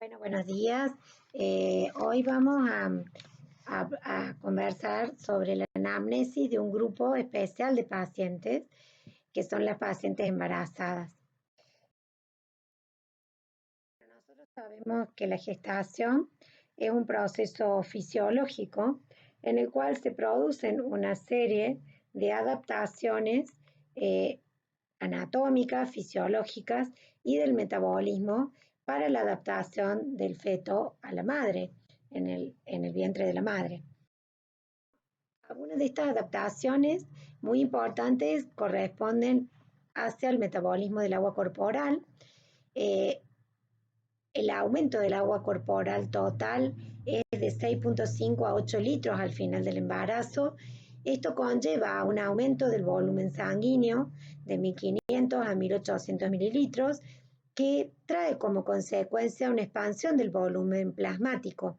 Bueno, buenos días. Hoy vamos a conversar sobre la anamnesis de un grupo especial de pacientes, que son las pacientes embarazadas. Nosotros sabemos que la gestación es un proceso fisiológico en el cual se producen una serie de adaptaciones eh, anatómicas, fisiológicas y del metabolismo para la adaptación del feto a la madre, en el vientre de la madre. Algunas de estas adaptaciones muy importantes corresponden hacia el metabolismo del agua corporal. Eh, el aumento del agua corporal total es de 6,5 a 8 litros al final del embarazo. Esto conlleva un aumento del volumen sanguíneo de 1.500 a 1.800 mililitros, que trae como consecuencia una expansión del volumen plasmático,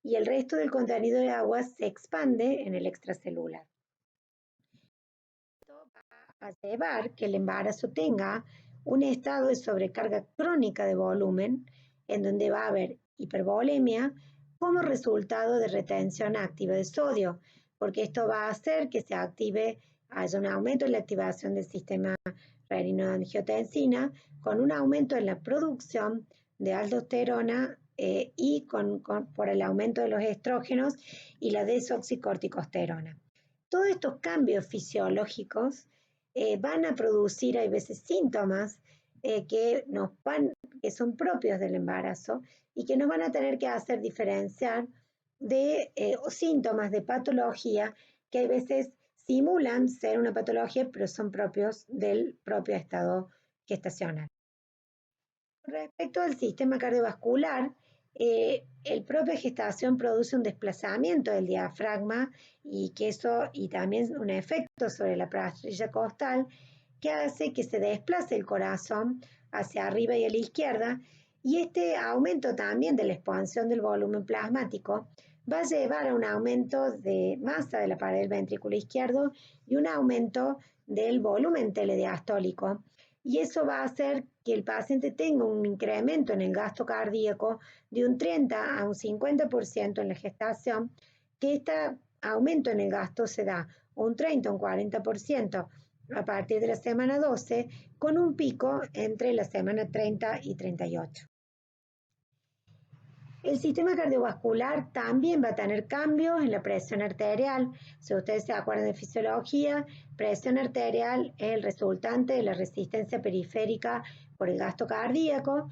y el resto del contenido de agua se expande en el extracelular. Esto va a llevar que el embarazo tenga un estado de sobrecarga crónica de volumen, en donde va a haber hipervolemia como resultado de retención activa de sodio, porque esto va a hacer que se active, haya un aumento en la activación del sistema renina-angiotensina, con un aumento en la producción de aldosterona y por el aumento de los estrógenos y la desoxicorticosterona. Todos estos cambios fisiológicos van a producir, hay veces, síntomas que son propios del embarazo y que nos van a tener que hacer diferenciar de síntomas de patología que a veces simulan ser una patología, pero son propios del propio estado gestacional. Respecto al sistema cardiovascular, el propio gestación produce un desplazamiento del diafragma y también un efecto sobre la pastilla costal que hace que se desplace el corazón hacia arriba y a la izquierda, y este aumento también de la expansión del volumen plasmático va a llevar a un aumento de masa de la pared del ventrículo izquierdo y un aumento del volumen telediastólico, y eso va a hacer que el paciente tenga un incremento en el gasto cardíaco de un 30 a un 50% en la gestación, que este aumento en el gasto se da un 30 o un 40% a partir de la semana 12, con un pico entre la semana 30 y 38. El sistema cardiovascular también va a tener cambios en la presión arterial. Si ustedes se acuerdan de fisiología, presión arterial es el resultante de la resistencia periférica por el gasto cardíaco.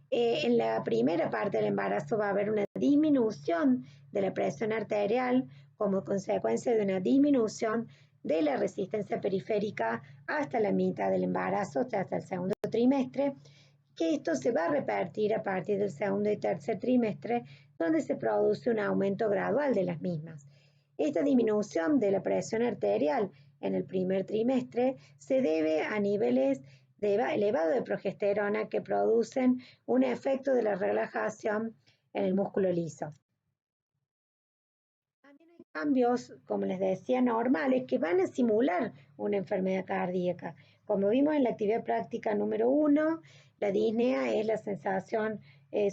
En la primera parte del embarazo va a haber una disminución de la presión arterial como consecuencia de una disminución de la resistencia periférica hasta la mitad del embarazo, o sea, hasta el segundo trimestre, que esto se va a repartir a partir del segundo y tercer trimestre, donde se produce un aumento gradual de las mismas. Esta disminución de la presión arterial en el primer trimestre se debe a niveles elevado de progesterona que producen un efecto de la relajación en el músculo liso. También hay cambios, como les decía, normales que van a simular una enfermedad cardíaca. Como vimos en la actividad práctica número 1, la disnea es la sensación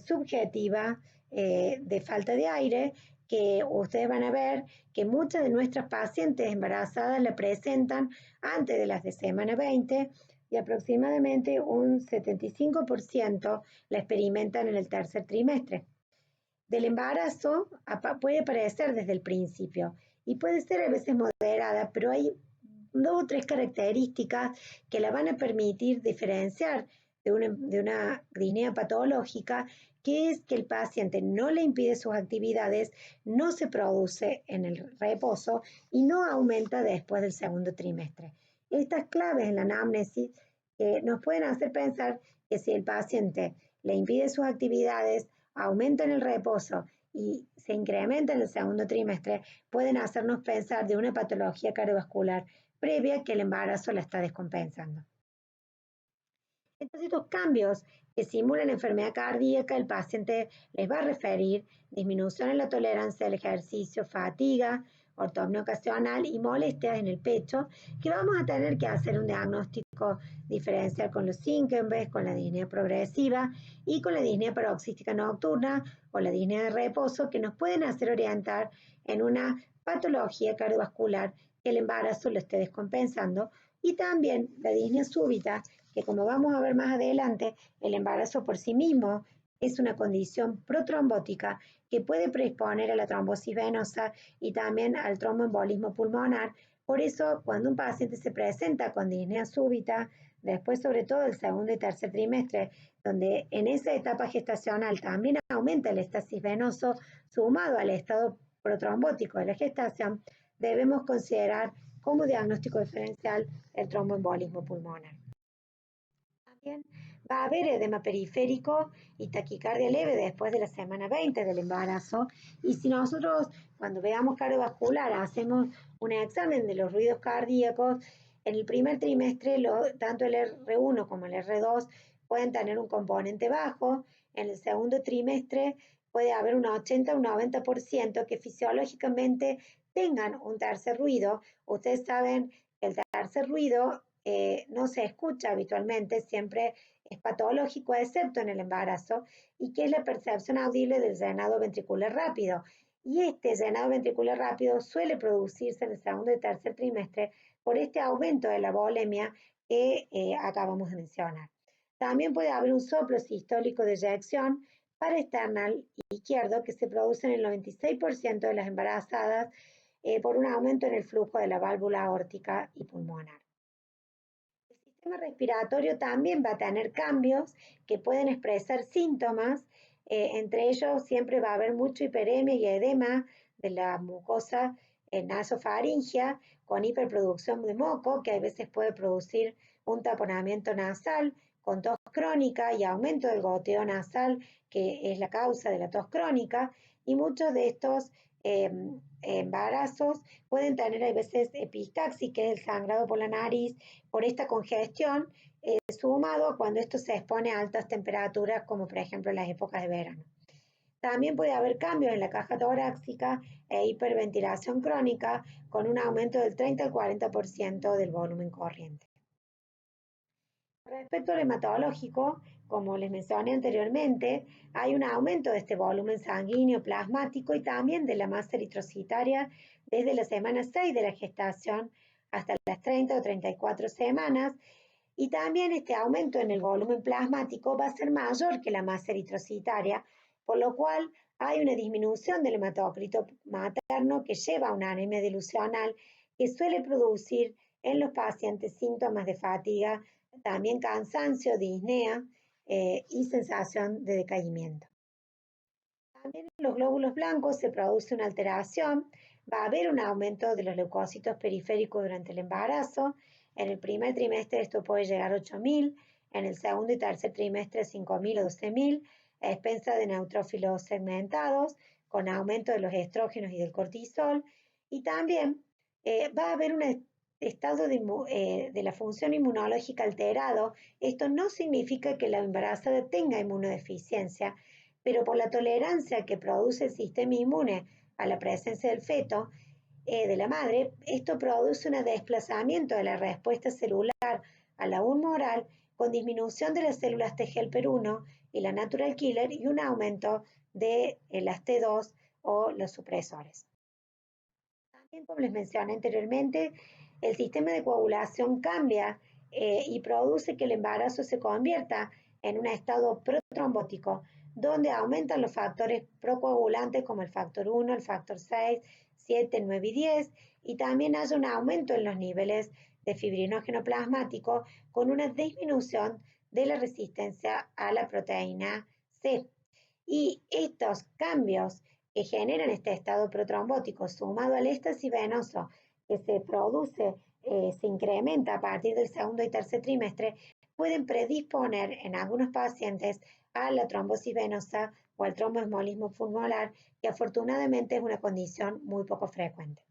subjetiva de falta de aire, que ustedes van a ver que muchas de nuestras pacientes embarazadas la presentan antes de las de semana 20, y aproximadamente un 75% la experimentan en el tercer trimestre del embarazo. Puede aparecer desde el principio y puede ser a veces moderada, pero hay 2 o 3 características que la van a permitir diferenciar de una disnea patológica, que es que el paciente no le impide sus actividades, no se produce en el reposo y no aumenta después del segundo trimestre. Estas claves en la anamnesis nos pueden hacer pensar que si el paciente le impide sus actividades, aumenta en el reposo y se incrementa en el segundo trimestre, pueden hacernos pensar de una patología cardiovascular previa que el embarazo la está descompensando. Entonces, estos cambios que simulan enfermedad cardíaca, el paciente les va a referir disminución en la tolerancia al ejercicio, fatiga, ortopnea ocasional y molestias en el pecho, que vamos a tener que hacer un diagnóstico diferencial con los síncope, con la disnea progresiva y con la disnea paroxística nocturna o la disnea de reposo, que nos pueden hacer orientar en una patología cardiovascular que el embarazo lo esté descompensando, y también la disnea súbita, que como vamos a ver más adelante, el embarazo por sí mismo es una condición protrombótica que puede predisponer a la trombosis venosa y también al tromboembolismo pulmonar. Por eso, cuando un paciente se presenta con disnea súbita, después sobre todo el segundo y tercer trimestre, donde en esa etapa gestacional también aumenta el estasis venoso, sumado al estado protrombótico de la gestación, debemos considerar como diagnóstico diferencial el tromboembolismo pulmonar. También va a haber edema periférico y taquicardia leve después de la semana 20 del embarazo. Y si nosotros, cuando veamos cardiovascular, hacemos un examen de los ruidos cardíacos, en el primer trimestre, tanto el R1 como el R2 pueden tener un componente bajo. En el segundo trimestre puede haber un 80 o un 90% que fisiológicamente tengan un tercer ruido. Ustedes saben que el tercer ruido no se escucha habitualmente, siempre es patológico, excepto en el embarazo, y que es la percepción audible del llenado ventricular rápido. Y este llenado ventricular rápido suele producirse en el segundo y tercer trimestre por este aumento de la volemia que acabamos de mencionar. También puede haber un soplo sistólico de eyección paraesternal izquierdo que se produce en el 96% de las embarazadas por un aumento en el flujo de la válvula aórtica y pulmonar. El sistema respiratorio también va a tener cambios que pueden expresar síntomas, entre ellos siempre va a haber mucho hiperemia y edema de la mucosa nasofaringea con hiperproducción de moco, que a veces puede producir un taponamiento nasal, con tos crónica y aumento del goteo nasal, que es la causa de la tos crónica, y muchos de estos embarazos pueden tener a veces epistaxis, que es el sangrado por la nariz, por esta congestión, sumado a cuando esto se expone a altas temperaturas, como por ejemplo en las épocas de verano. También puede haber cambios en la caja torácica e hiperventilación crónica con un aumento del 30 al 40% del volumen corriente. Respecto al hematológico, como les mencioné anteriormente, hay un aumento de este volumen sanguíneo plasmático y también de la masa eritrocitaria desde la semana 6 de la gestación hasta las 30 o 34 semanas, y también este aumento en el volumen plasmático va a ser mayor que la masa eritrocitaria, por lo cual hay una disminución del hematocrito materno que lleva a una anemia dilucional que suele producir en los pacientes síntomas de fatiga, también cansancio, disnea y sensación de decaimiento. También en los glóbulos blancos se produce una alteración, va a haber un aumento de los leucocitos periféricos durante el embarazo. En el primer trimestre esto puede llegar a 8.000, en el segundo y tercer trimestre 5.000 o 12.000, a expensa de neutrófilos segmentados, con aumento de los estrógenos y del cortisol, y también va a haber un estado de la función inmunológica alterado. Esto no significa que la embarazada tenga inmunodeficiencia, pero por la tolerancia que produce el sistema inmune a la presencia del feto, de la madre, esto produce un desplazamiento de la respuesta celular a la humoral con disminución de las células T helper 1 y la natural killer y un aumento de las T2 o los supresores. También, como les mencioné anteriormente, el sistema de coagulación cambia y produce que el embarazo se convierta en un estado protrombótico, donde aumentan los factores procoagulantes como el factor 1, el factor 6, 7, 9 y 10, y también hay un aumento en los niveles de fibrinógeno plasmático con una disminución de la resistencia a la proteína C. Y estos cambios que generan este estado protrombótico sumado al éxtasis venoso que se produce, se incrementa a partir del segundo y tercer trimestre, pueden predisponer en algunos pacientes a la trombosis venosa o al tromboembolismo pulmonar, que afortunadamente es una condición muy poco frecuente.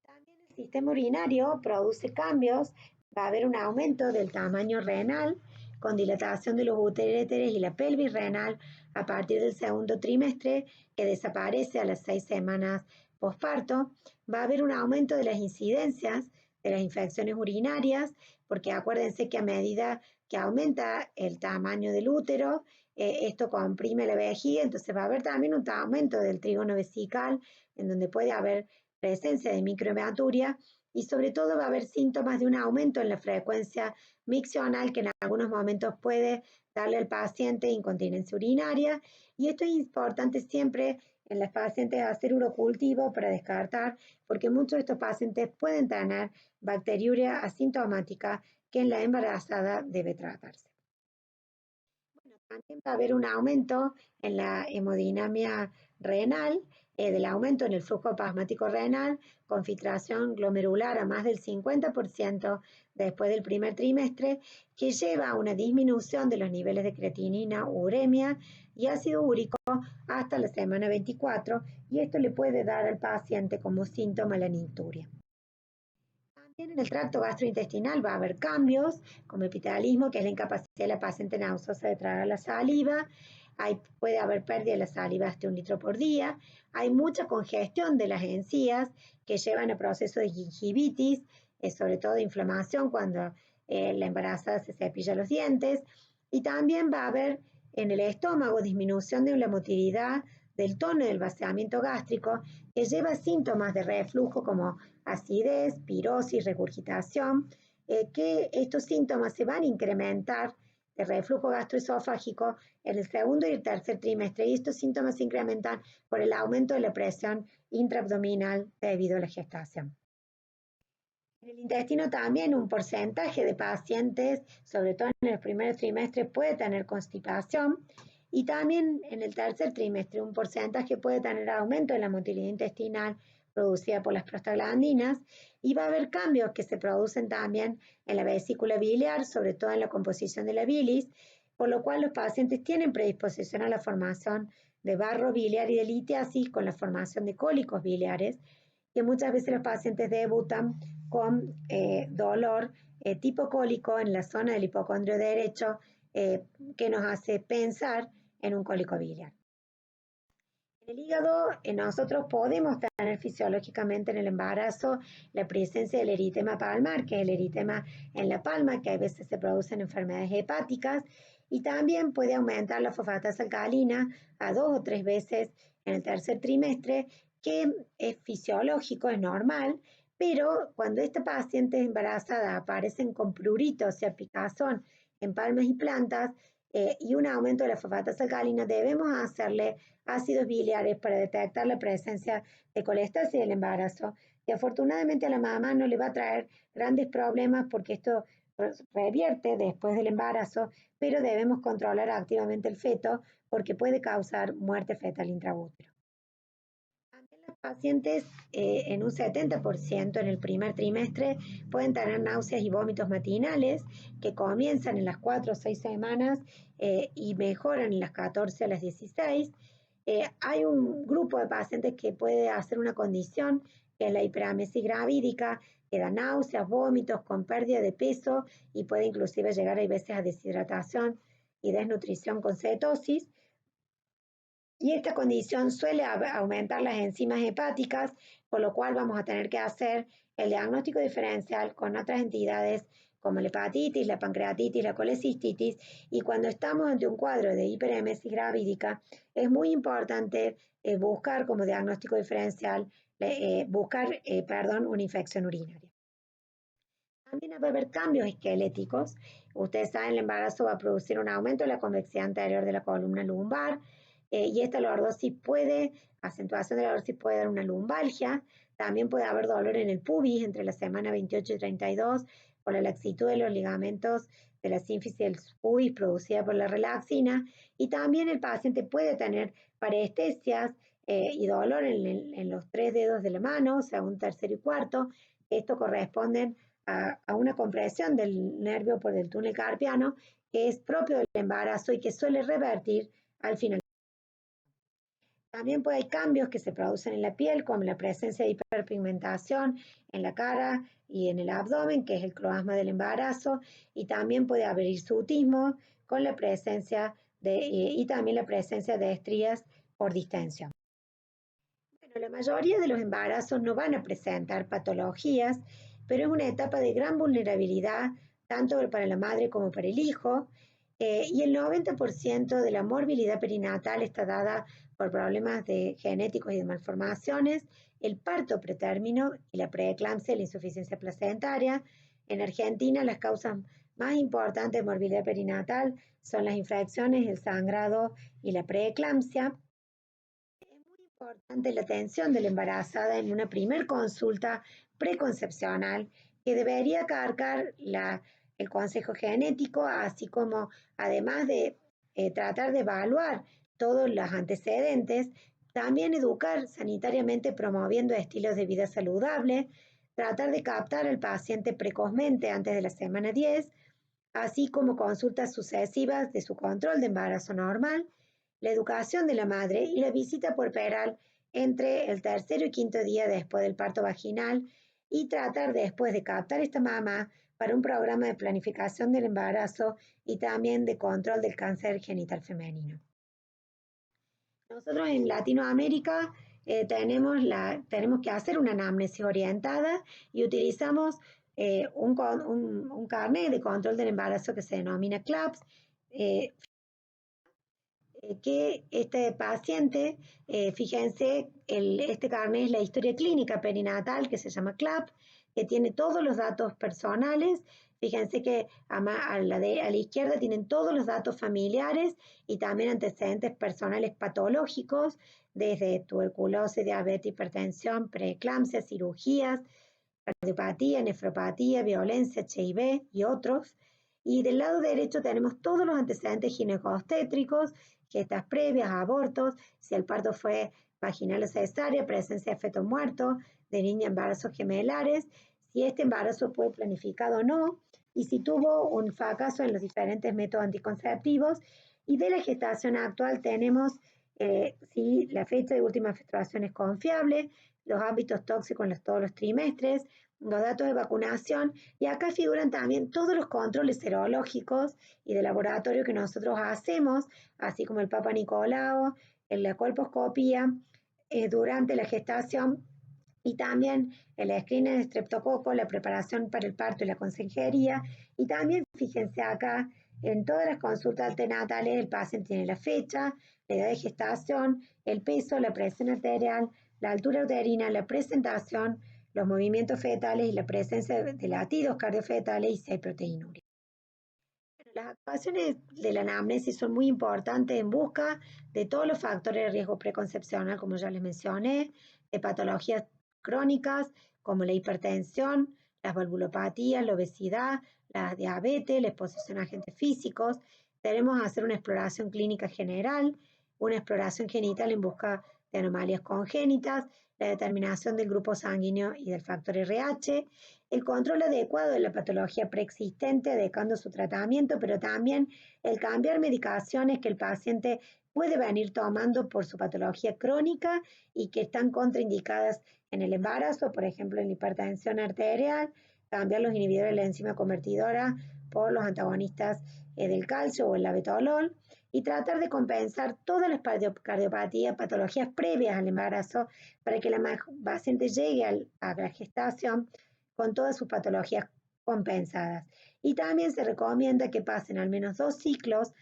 También el sistema urinario produce cambios, va a haber un aumento del tamaño renal con dilatación de los uréteres y la pelvis renal a partir del segundo trimestre, que desaparece a las 6 semanas posparto, va a haber un aumento de las incidencias de las infecciones urinarias, porque acuérdense que a medida que aumenta el tamaño del útero, esto comprime la vejiga, entonces va a haber también un aumento del trígono vesical, en donde puede haber presencia de microhematuria, y sobre todo va a haber síntomas de un aumento en la frecuencia miccional que en algunos momentos puede darle al paciente incontinencia urinaria, y esto es importante siempre en las pacientes hacer urocultivo para descartar, porque muchos de estos pacientes pueden tener bacteriuria asintomática que en la embarazada debe tratarse. Bueno, también va a haber un aumento en la hemodinamia renal, del aumento en el flujo plasmático renal, con filtración glomerular a más del 50% después del primer trimestre, que lleva a una disminución de los niveles de creatinina, uremia y ácido úrico hasta la semana 24, y esto le puede dar al paciente como síntoma la nicturia. También en el tracto gastrointestinal va a haber cambios, como epitalismo, que es la incapacidad de la paciente nauseosa de tragar la saliva. Puede haber pérdida de la saliva hasta 1 litro por día. Hay mucha congestión de las encías que llevan a procesos de gingivitis, sobre todo de inflamación cuando la embarazada se cepilla los dientes. Y también va a haber en el estómago disminución de la motilidad del tono del vaciamiento gástrico, que lleva síntomas de reflujo como acidez, pirosis, regurgitación, que estos síntomas se van a incrementar de reflujo gastroesofágico en el segundo y el tercer trimestre, y estos síntomas se incrementan por el aumento de la presión intraabdominal debido a la gestación. En el intestino también un porcentaje de pacientes, sobre todo en el primer trimestre, puede tener constipación, y también en el tercer trimestre un porcentaje puede tener aumento en la motilidad intestinal producida por las prostaglandinas, y va a haber cambios que se producen también en la vesícula biliar, sobre todo en la composición de la bilis, por lo cual los pacientes tienen predisposición a la formación de barro biliar y de litiasis con la formación de cólicos biliares, que muchas veces los pacientes debutan con dolor tipo cólico en la zona del hipocondrio derecho, que nos hace pensar en un cólico biliar. En el hígado, nosotros podemos tener fisiológicamente en el embarazo la presencia del eritema palmar, que es el eritema en la palma, que a veces se producen enfermedades hepáticas, y también puede aumentar la fosfatasa alcalina a 2 o 3 veces en el tercer trimestre, que es fisiológico, es normal, pero cuando esta paciente embarazada aparecen con prurito, o sea, picazón en palmas y plantas, y un aumento de la fosfatasa alcalina, debemos hacerle ácidos biliares para detectar la presencia de colestasis del embarazo. Y afortunadamente a la mamá no le va a traer grandes problemas porque esto revierte después del embarazo, pero debemos controlar activamente el feto porque puede causar muerte fetal intraútero. También las pacientes en un 70% en el primer trimestre pueden tener náuseas y vómitos matinales que comienzan en las 4 o 6 semanas y mejoran en las 14 a las 16. Hay un grupo de pacientes que puede hacer una condición que es la hiperamesis gravídica, que da náuseas, vómitos con pérdida de peso y puede inclusive llegar a veces a deshidratación y desnutrición con cetosis. Y esta condición suele aumentar las enzimas hepáticas, por lo cual vamos a tener que hacer el diagnóstico diferencial con otras entidades como la hepatitis, la pancreatitis, la colecistitis, y cuando estamos ante un cuadro de hiperemesis gravídica, es muy importante buscar como diagnóstico diferencial, una infección urinaria. También va a haber cambios esqueléticos. Ustedes saben, el embarazo va a producir un aumento de la convexidad anterior de la columna lumbar, y esta lordosis acentuación de la lordosis puede dar una lumbalgia. También puede haber dolor en el pubis entre la semana 28 y 32 por la laxitud de los ligamentos de la sínfisis del pubis producida por la relaxina, y también el paciente puede tener parestesias y dolor en los 3 dedos de la mano, o sea, un tercero y cuarto. Esto corresponde a una compresión del nervio por el túnel carpiano, que es propio del embarazo y que suele revertir al final. También puede haber cambios que se producen en la piel, como la presencia de hiperpigmentación en la cara y en el abdomen, que es el cloasma del embarazo, y también puede haber hirsutismo con la presencia y también la presencia de estrías por distensión. Bueno, la mayoría de los embarazos no van a presentar patologías, pero es una etapa de gran vulnerabilidad, tanto para la madre como para el hijo, y el 90% de la morbilidad perinatal está dada por problemas genéticos y de malformaciones, el parto pretérmino y la preeclampsia y la insuficiencia placentaria. En Argentina, las causas más importantes de morbilidad perinatal son las infecciones, el sangrado y la preeclampsia. Importante la atención de la embarazada en una primer consulta preconcepcional que debería cargar el consejo genético, así como además de tratar de evaluar todos los antecedentes, también educar sanitariamente promoviendo estilos de vida saludables, tratar de captar al paciente precozmente antes de la semana 10, así como consultas sucesivas de su control de embarazo normal, la educación de la madre y la visita puerperal entre el tercero y quinto día después del parto vaginal y tratar después de captar esta mamá para un programa de planificación del embarazo y también de control del cáncer genital femenino. Nosotros en Latinoamérica tenemos que hacer una anamnesis orientada y utilizamos un carnet de control del embarazo que se denomina CLAPS, que este paciente, fíjense, este carnet es la historia clínica perinatal que se llama CLAP, que tiene todos los datos personales. Fíjense que a la izquierda tienen todos los datos familiares y también antecedentes personales patológicos, desde tuberculosis, diabetes, hipertensión, preeclampsia, cirugías, cardiopatía, nefropatía, violencia, HIV y otros. Y del lado derecho tenemos todos los antecedentes ginecobstétricos, gestas previas, abortos, si el parto fue vaginal o cesárea, presencia de feto muerto, de niña embarazos gemelares, si este embarazo fue planificado o no, y si tuvo un fracaso en los diferentes métodos anticonceptivos. Y de la gestación actual tenemos si la fecha de última menstruación es confiable, los ámbitos tóxicos en todos los trimestres, los datos de vacunación, y acá figuran también todos los controles serológicos y de laboratorio que nosotros hacemos, así como el Papa Nicolau, la colposcopía durante la gestación y también el screening de streptococo, la preparación para el parto y la consejería. Y también, fíjense acá, en todas las consultas alternatales el paciente tiene la fecha, la edad de gestación, el peso, la presión arterial, la altura uterina, la presentación, los movimientos fetales y la presencia de latidos cardiofetales y si hay proteinuria. Las actuaciones de la anamnesis son muy importantes en busca de todos los factores de riesgo preconcepcional, como ya les mencioné, de patologías crónicas como la hipertensión, las valvulopatías, la obesidad, la diabetes, la exposición a agentes físicos. Tenemos que hacer una exploración clínica general, una exploración genital en busca de anomalías congénitas, la determinación del grupo sanguíneo y del factor RH, el control adecuado de la patología preexistente, adecuando su tratamiento, pero también el cambiar medicaciones que el paciente puede venir tomando por su patología crónica y que están contraindicadas en el embarazo, por ejemplo, en la hipertensión arterial, cambiar los inhibidores de la enzima convertidora por los antagonistas del calcio o el labetalol, y tratar de compensar todas las cardiopatías, patologías previas al embarazo, para que la paciente llegue a la gestación con todas sus patologías compensadas. Y también se recomienda que pasen al menos 2 ciclos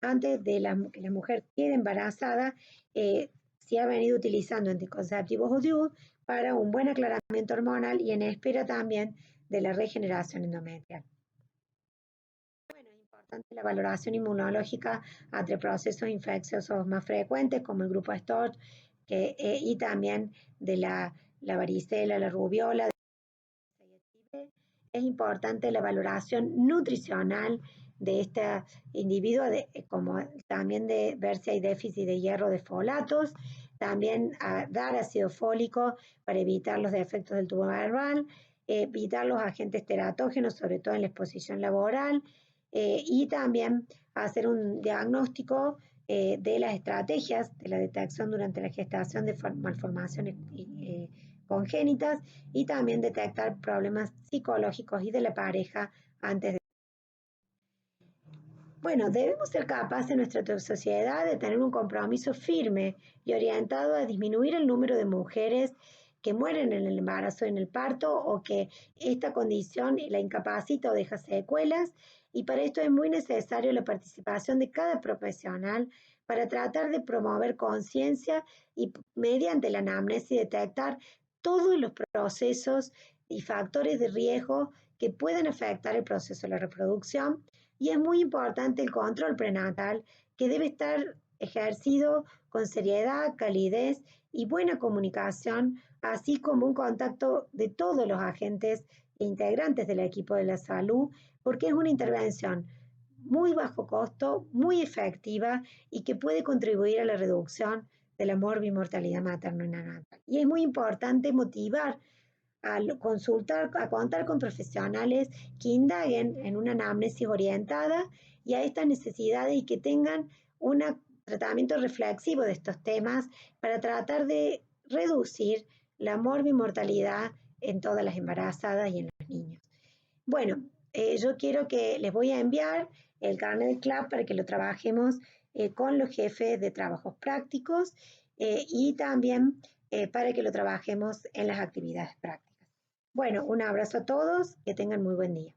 antes de que la mujer quede embarazada, si ha venido utilizando anticonceptivos o DIU para un buen aclaramiento hormonal y en espera también de la regeneración endometrial. Bueno, es importante la valoración inmunológica ante procesos infecciosos más frecuentes como el grupo STORCH y también de la varicela, la rubiola. Es importante la valoración nutricional de este individuo, como también de ver si hay déficit de hierro, de folatos, también dar ácido fólico para evitar los defectos del tubo verbal, evitar los agentes teratógenos, sobre todo en la exposición laboral, y también hacer un diagnóstico de las estrategias de la detección durante la gestación de malformaciones congénitas y también detectar problemas psicológicos y de la pareja antes de. Bueno, debemos ser capaces en nuestra sociedad de tener un compromiso firme y orientado a disminuir el número de mujeres que mueren en el embarazo y en el parto o que esta condición la incapacita o deja secuelas. Y para esto es muy necesario la participación de cada profesional para tratar de promover conciencia y mediante la anamnesis detectar todos los procesos y factores de riesgo que pueden afectar el proceso de la reproducción, y es muy importante el control prenatal, que debe estar ejercido con seriedad, calidez y buena comunicación, así como un contacto de todos los agentes e integrantes del equipo de la salud, porque es una intervención muy bajo costo, muy efectiva y que puede contribuir a la reducción de la morbimortalidad materno-neonatal. Y es muy importante motivar a consultar, a contar con profesionales que indaguen en una anamnesis orientada y a estas necesidades y que tengan un tratamiento reflexivo de estos temas para tratar de reducir la morbimortalidad en todas las embarazadas y en los niños. Bueno, yo quiero que les voy a enviar el carnet de CLAP para que lo trabajemos con los jefes de trabajos prácticos y también para que lo trabajemos en las actividades prácticas. Bueno, un abrazo a todos, que tengan muy buen día.